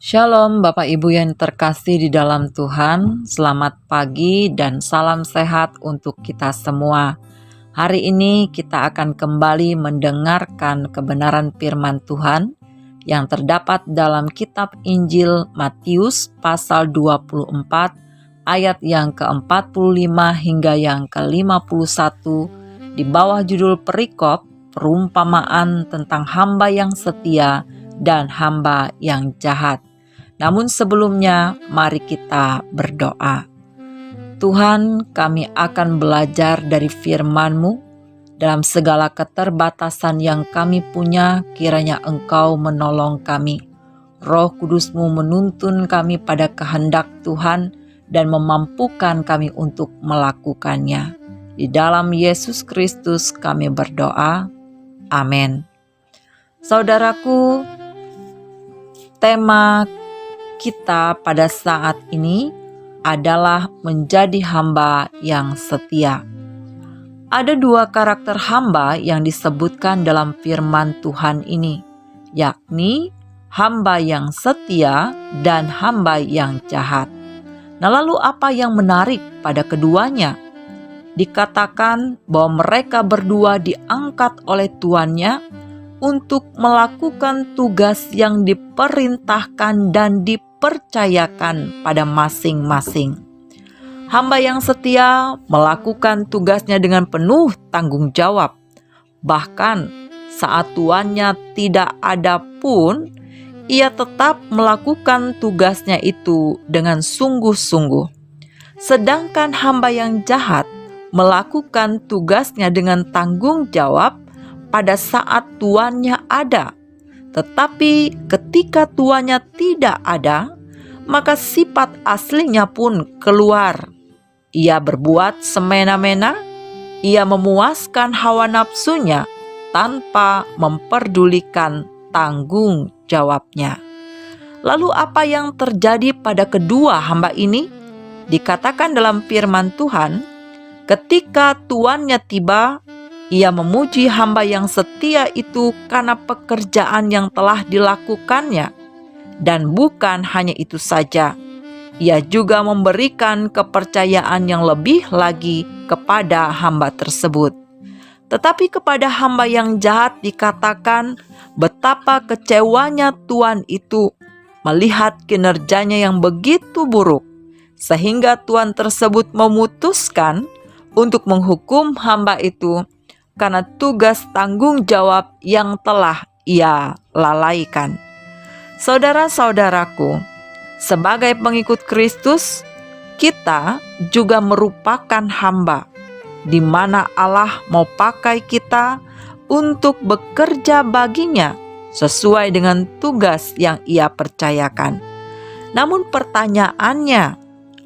Shalom Bapak Ibu yang terkasih di dalam Tuhan, selamat pagi dan salam sehat untuk kita semua. Hari ini kita akan kembali mendengarkan kebenaran firman Tuhan yang terdapat dalam kitab Injil Matius pasal 24 ayat yang ke-45 hingga yang ke-51 di bawah judul perikop perumpamaan tentang hamba yang setia dan hamba yang jahat. Namun sebelumnya, mari kita berdoa. Tuhan, kami akan belajar dari firman-Mu. Dalam segala keterbatasan yang kami punya, kiranya Engkau menolong kami. Roh Kudus-Mu menuntun kami pada kehendak Tuhan dan memampukan kami untuk melakukannya. Di dalam Yesus Kristus kami berdoa. Amin. Saudaraku, tema kita pada saat ini adalah menjadi hamba yang setia. Ada dua karakter hamba yang disebutkan dalam firman Tuhan ini, yakni hamba yang setia dan hamba yang jahat. Nah, lalu apa yang menarik pada keduanya? Dikatakan bahwa mereka berdua diangkat oleh tuannya untuk melakukan tugas yang diperintahkan dan dipercayakan pada masing-masing. Hamba yang setia melakukan tugasnya dengan penuh tanggung jawab. Bahkan saat tuannya tidak ada pun, ia tetap melakukan tugasnya itu dengan sungguh-sungguh. Sedangkan hamba yang jahat melakukan tugasnya dengan tanggung jawab pada saat tuannya ada. Tetapi ketika tuannya tidak ada, maka sifat aslinya pun keluar. Ia berbuat semena-mena, ia memuaskan hawa nafsunya tanpa memperdulikan tanggung jawabnya. Lalu apa yang terjadi pada kedua hamba ini? Dikatakan dalam firman Tuhan, ketika tuannya tiba, ia memuji hamba yang setia itu karena pekerjaan yang telah dilakukannya. Dan bukan hanya itu saja, ia juga memberikan kepercayaan yang lebih lagi kepada hamba tersebut. Tetapi kepada hamba yang jahat dikatakan betapa kecewanya tuan itu melihat kinerjanya yang begitu buruk, sehingga tuan tersebut memutuskan untuk menghukum hamba itu karena tugas tanggung jawab yang telah ia lalaikan. Saudara-saudaraku, sebagai pengikut Kristus, kita juga merupakan hamba, di mana Allah mau pakai kita untuk bekerja baginya sesuai dengan tugas yang Ia percayakan. Namun pertanyaannya,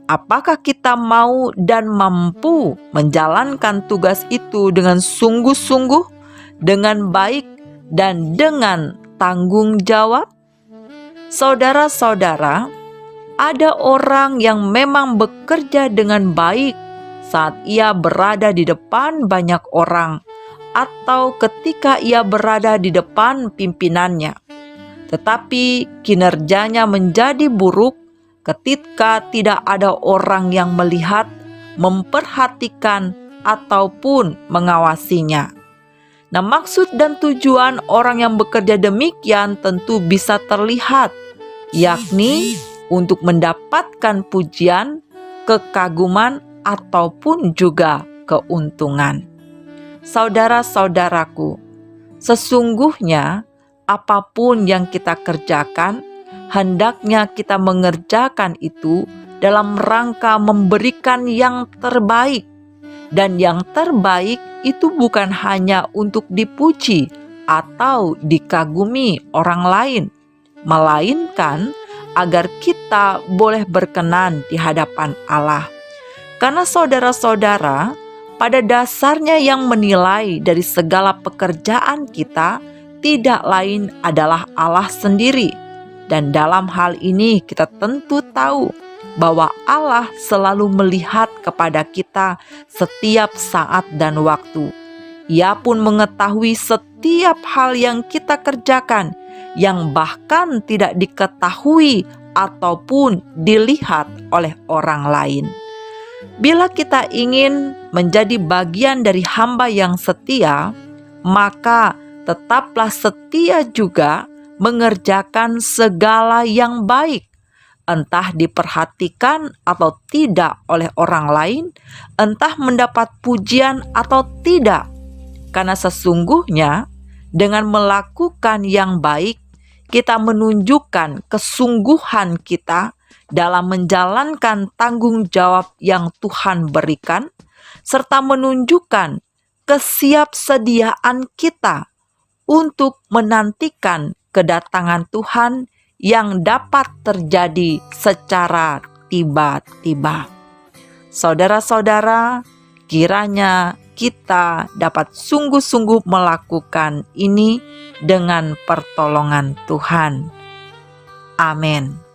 apakah kita mau dan mampu menjalankan tugas itu dengan sungguh-sungguh, dengan baik, dan dengan tanggung jawab? Saudara-saudara, ada orang yang memang bekerja dengan baik saat ia berada di depan banyak orang atau ketika ia berada di depan pimpinannya. Tetapi kinerjanya menjadi buruk ketika tidak ada orang yang melihat, memperhatikan, ataupun mengawasinya. Nah, maksud dan tujuan orang yang bekerja demikian tentu bisa terlihat, yakni untuk mendapatkan pujian, kekaguman, ataupun juga keuntungan. Saudara-saudaraku, sesungguhnya apapun yang kita kerjakan, hendaknya kita mengerjakan itu dalam rangka memberikan yang terbaik. Dan yang terbaik itu bukan hanya untuk dipuji atau dikagumi orang lain, melainkan agar kita boleh berkenan di hadapan Allah. Karena saudara-saudara, pada dasarnya yang menilai dari segala pekerjaan kita tidak lain adalah Allah sendiri. Dan dalam hal ini kita tentu tahu bahwa Allah selalu melihat kepada kita setiap saat dan waktu. Ia pun mengetahui setiap hal yang kita kerjakan yang bahkan tidak diketahui ataupun dilihat oleh orang lain. Bila kita ingin menjadi bagian dari hamba yang setia, maka tetaplah setia juga mengerjakan segala yang baik, entah diperhatikan atau tidak oleh orang lain, entah mendapat pujian atau tidak. Karena sesungguhnya dengan melakukan yang baik, kita menunjukkan kesungguhan kita dalam menjalankan tanggung jawab yang Tuhan berikan, serta menunjukkan kesiapsediaan kita untuk menantikan kedatangan Tuhan yang dapat terjadi secara tiba-tiba. Saudara-saudara, kiranya kita dapat sungguh-sungguh melakukan ini dengan pertolongan Tuhan. Amin.